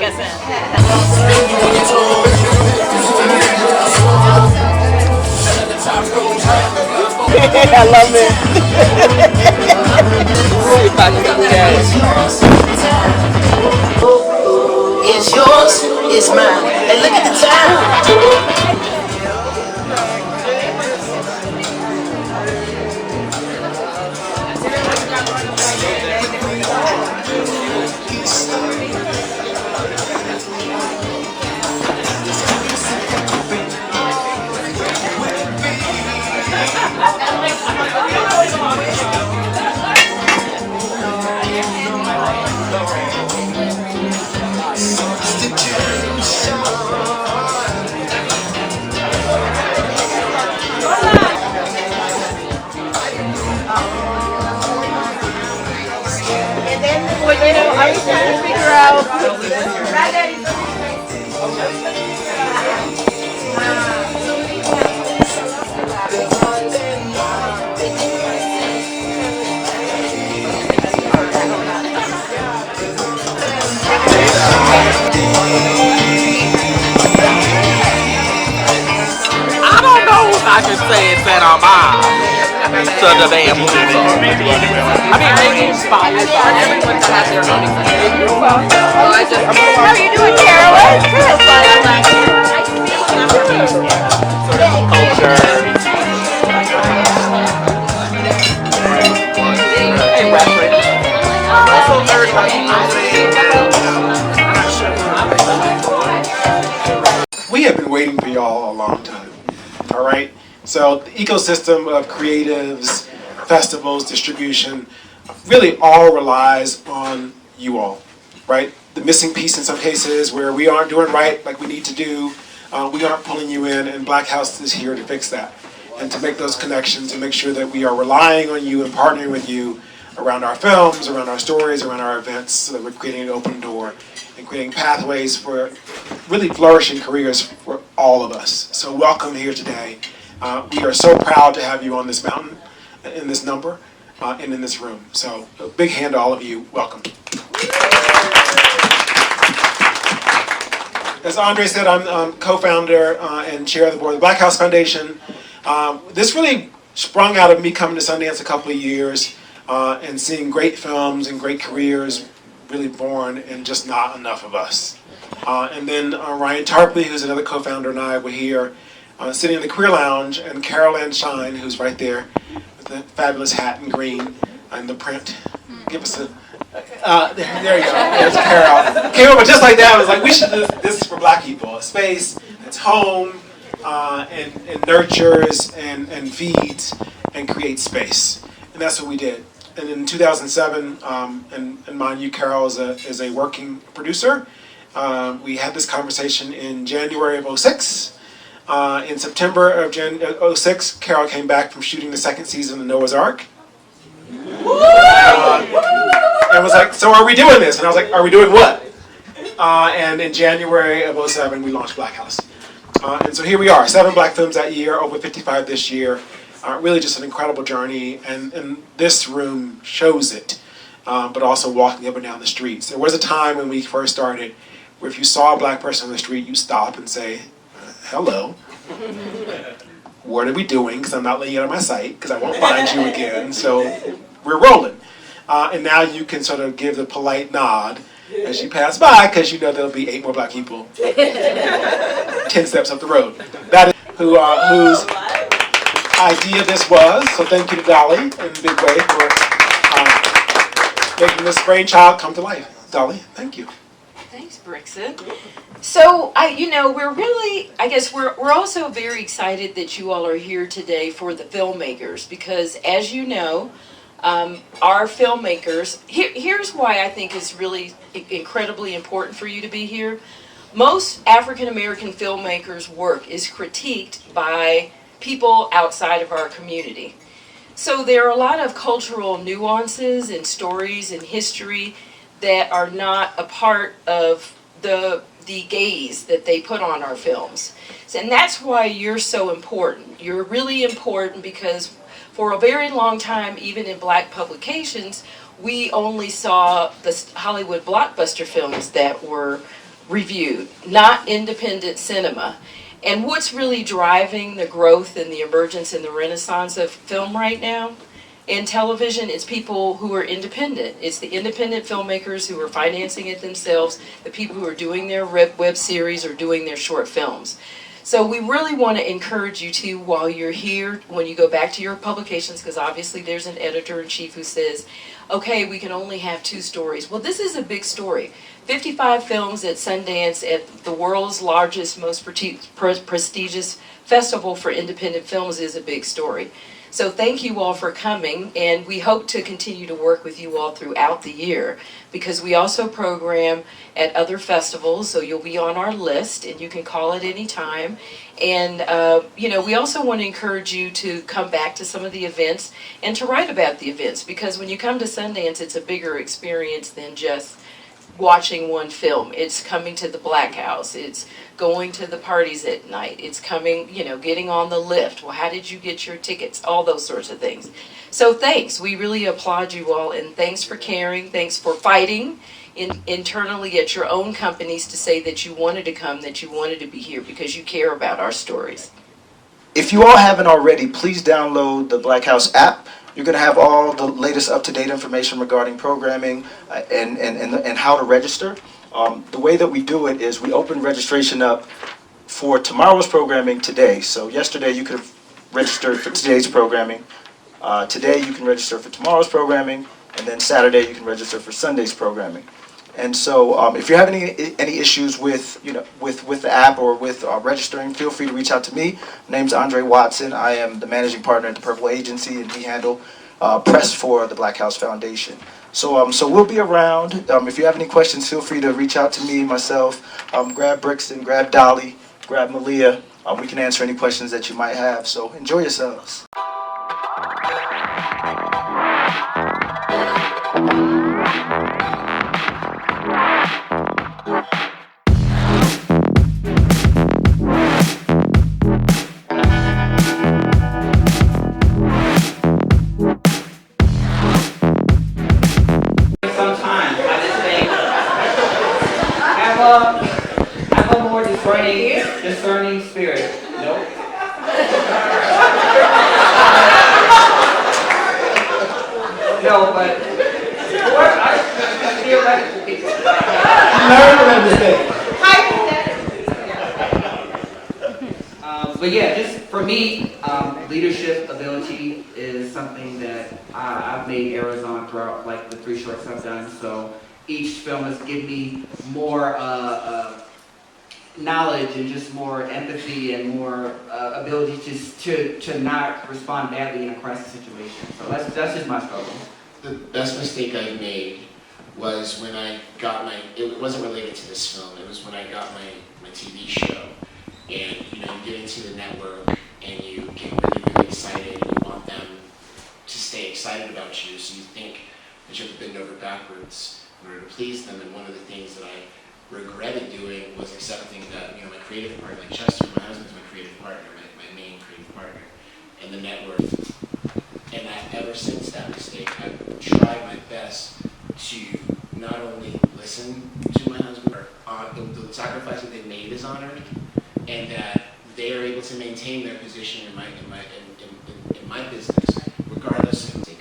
us in. I love it. It's yours, it's mine. And look at the time. And then, well, you know, I was trying to figure out. I don't know if I can say it's an homage to the bamboo. I mean, maybe inspired by everyone to have their own experience. How are you doing, Carolyn? Culture. Hey, reference. Also learned how We have been waiting for y'all a long time, all right? So the ecosystem of creatives, festivals, distribution, really all relies on you all, right? The missing piece in some cases where we aren't doing right like we need to do, we aren't pulling you in, and Blackhouse is here to fix that and to make those connections and make sure that we are relying on you and partnering with you around our films, around our stories, around our events, so that we're creating an open door and creating pathways for really flourishing careers for all of us. So welcome here today. We are so proud to have you on this mountain, in this number, and in this room. So a big hand to all of you. Welcome. As Andre said, I'm co-founder and chair of the board of the Blackhouse Foundation. This really sprung out of me coming to Sundance a couple of years and seeing great films and great careers really born and just not enough of us. And then Ryan Tarpley, who's another co-founder, and I were here sitting in the Queer Lounge, and Carol Ann Shine, who's right there with the fabulous hat and green and the print. Give us a, there you go, there's Carol. Came over just like that, I was like, we should do this for Black people, a space that's home and nurtures and feeds and creates space. And that's what we did. And in 2007, and mind you, Carol is a working producer. We had this conversation in January of '06. In September of '06, Carol came back from shooting the second season of Noah's Ark. And was like, so are we doing this? And I was like, are we doing what? And in January of '07, we launched Blackhouse. And so here we are, 7 Black films that year, over 55 this year. Really just an incredible journey, and this room shows it, but also walking up and down the streets. There was a time when we first started where if you saw a Black person on the street, you stop and say, hello, what are we doing? Because I'm not letting you out of my sight, because I won't find you again, so we're rolling. And now you can sort of give the polite nod as you pass by, because you know there'll be 8 more Black people 10 steps up the road. That is whose idea this was, so thank you to Dolly in a big way for making this brainchild come to life. Dolly, thank you. Thanks, Brixton. So, we're really, I guess we're also very excited that you all are here today for the filmmakers, because as you know, our filmmakers, here's why I think it's really incredibly important for you to be here. Most African American filmmakers' work is critiqued by people outside of our community. So there are a lot of cultural nuances and stories and history that are not a part of the gaze that they put on our films. And that's why you're so important. You're really important because for a very long time, even in Black publications, we only saw the Hollywood blockbuster films that were reviewed, not independent cinema. And what's really driving the growth and the emergence and the renaissance of film right now in television? It's people who are independent. It's the independent filmmakers who are financing it themselves, the people who are doing their web series or doing their short films. So we really want to encourage you to, while you're here, when you go back to your publications, because obviously there's an editor-in-chief who says, okay, we can only have 2 stories. Well, this is a big story. 55 films at Sundance, at the world's largest, most prestigious festival for independent films, is a big story. So thank you all for coming, and we hope to continue to work with you all throughout the year, because we also program at other festivals, so you'll be on our list and you can call at any time. And we also want to encourage you to come back to some of the events and to write about the events, because when you come to Sundance, it's a bigger experience than just watching one film. It's coming to the Blackhouse. It's going to the parties at night. It's coming, getting on the lift. Well, how did you get your tickets? All those sorts of things. So thanks. We really applaud you all, and thanks for caring. Thanks for fighting internally at your own companies to say that you wanted to come, that you wanted to be here, because you care about our stories. If you all haven't already, please download the Blackhouse app. You're going to have all the latest up-to-date information regarding programming and how to register. The way that we do it is we open registration up for tomorrow's programming today. So yesterday you could have registered for today's programming. Today you can register for tomorrow's programming, and then Saturday you can register for Sunday's programming. And so if you're having any issues with the app or with registering, feel free to reach out to me. My name's Andre Watson. I am the managing partner at the Purple Agency, and we handle press for the Blackhouse Foundation. So we'll be around. If you have any questions, feel free to reach out to me, myself. Grab Brixton, grab Dolly, grab Malia. We can answer any questions that you might have. So enjoy yourselves. Have a more discerning spirit. Nope. No, but I feel like Learn from that mistake. But yeah, just for me, leadership ability is something that I've made errors on throughout like the 3 shorts I've done. So each film has given me more knowledge and just more empathy and more ability to not respond badly in a crisis situation. So that's just my struggle. The best mistake I made was when I got it wasn't related to this film, it was when I got my TV show. And you get into the network and you get really, really excited and you want them to stay excited about you, so you think that you have to bend over backwards in order to please them. And one of the things that I regretted doing was accepting that my creative partner, like Chester, my husband's my creative partner, my main creative partner, and the network. And ever since that mistake, I've tried my best to not only listen to my husband, but the sacrifice that they made is honored, and that they are able to maintain their position in my business, regardless of take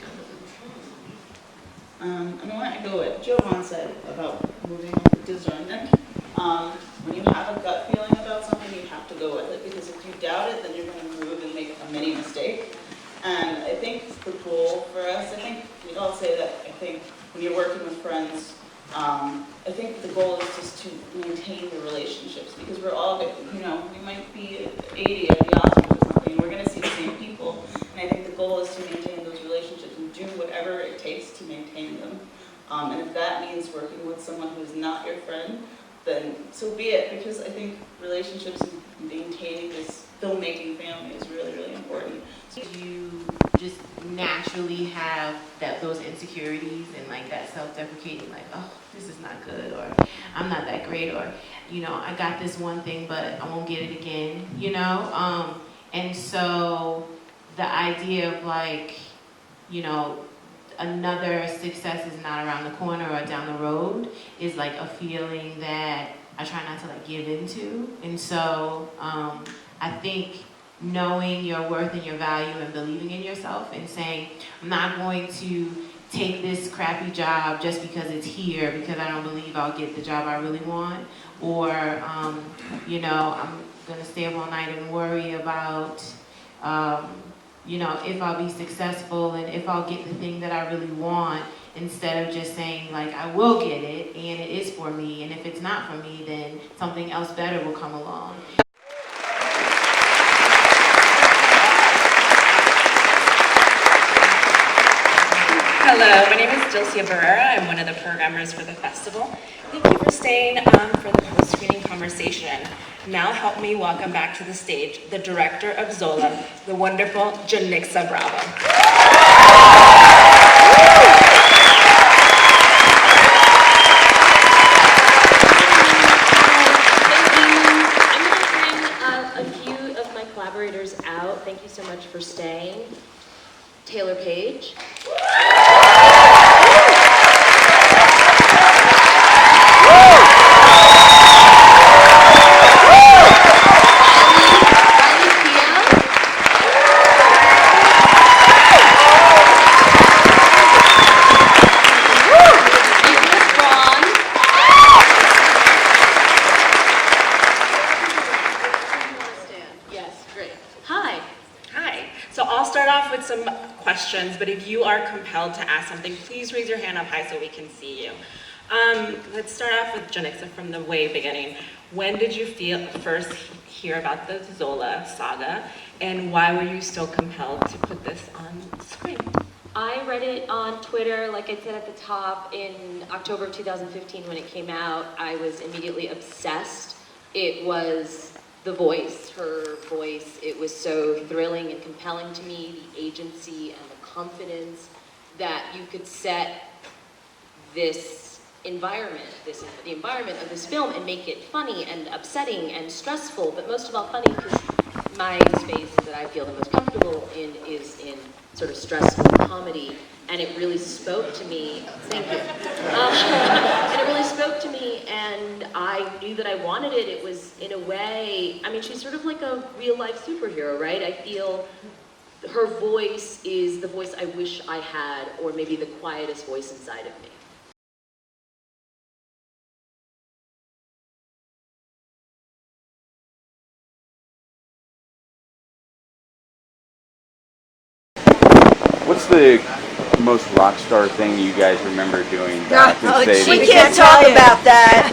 I want to echo what Jovan said about moving on to discernment. When you have a gut feeling about something, you have to go with it, because if you doubt it, then you're going to move and make a mini mistake. And I think the goal for us, I think we'd all say that, I think when you're working with friends, I think the goal is just to maintain the relationships, because we're all, we might be 80 at the Oscars or something, and we're going to see the same people. And I think the goal is to maintain those relationships and do whatever it takes to maintain them. And if that means working with someone who is not your friend, then so be it, because I think relationships and maintaining this filmmaking family is really, really important. You just naturally have those insecurities and like that self-deprecating, like, oh, this is not good, or I'm not that great, or I got this one thing but I won't get it again, and so the idea of like, another success is not around the corner or down the road is like a feeling that I try not to like give into. And so I think knowing your worth and your value and believing in yourself and saying, I'm not going to take this crappy job just because it's here because I don't believe I'll get the job I really want, or you know, I'm gonna stay up all night and worry about you know, if I'll be successful and if I'll get the thing that I really want, instead of just saying like I will get it and it is for me, and if it's not for me then something else better will come along. Hello, my name is Dilcia Barrera. I'm one of the programmers for the festival. Thank you for staying for the post-screening conversation. Now help me welcome back to the stage the director of Zola, the wonderful Janixa Bravo. Out. Thank you so much for staying. Taylor Page. Some questions, but if you are compelled to ask something, please raise your hand up high so we can see you. Let's start off with Janixa from the way beginning. When did you first hear about the Zola saga, and why were you so compelled to put this on screen? I read it on Twitter, like I said at the top, in October of 2015 when it came out. I was immediately obsessed. It was the voice, her voice. It was so thrilling and compelling to me, the agency and the confidence that you could set this environment, the environment of this film, and make it funny and upsetting and stressful, but most of all funny, because my space that I feel the most comfortable in is in sort of stressful comedy, and it really spoke to me. Thank you. And it really spoke to me, and I knew that I wanted it. It was, in a way, I mean, she's sort of like a real-life superhero, right? I feel her voice is the voice I wish I had, or maybe the quietest voice inside of me. What's the most rock star thing you guys remember doing back in the day? We can't talk about that.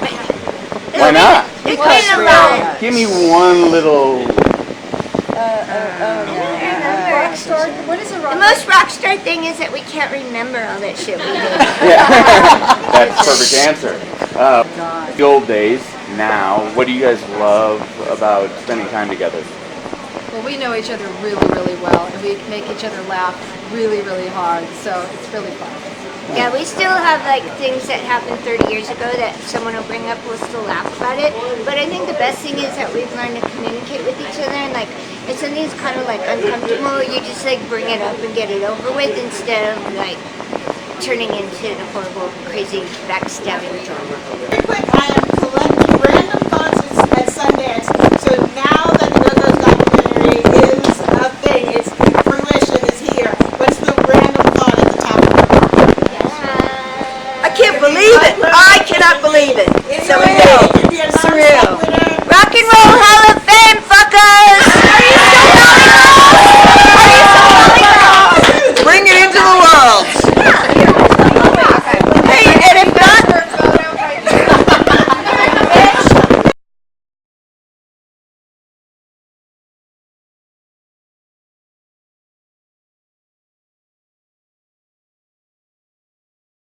Why not? Because we're Give me one little... rock star. What is a rock? The most rock star thing is that we can't remember all that shit we did. Yeah, that's a perfect answer. The old days, now, what do you guys love about spending time together? Well, we know each other really, really well, and we make each other laugh really, really hard, so it's really fun. Yeah, we still have like things that happened 30 years ago that someone will bring up, we'll still laugh about it. But I think the best thing is that we've learned to communicate with each other, and like if something's kind of like uncomfortable, you just like bring it up and get it over with instead of like turning into the horrible, crazy backstabbing drama. Very quick, I am selecting random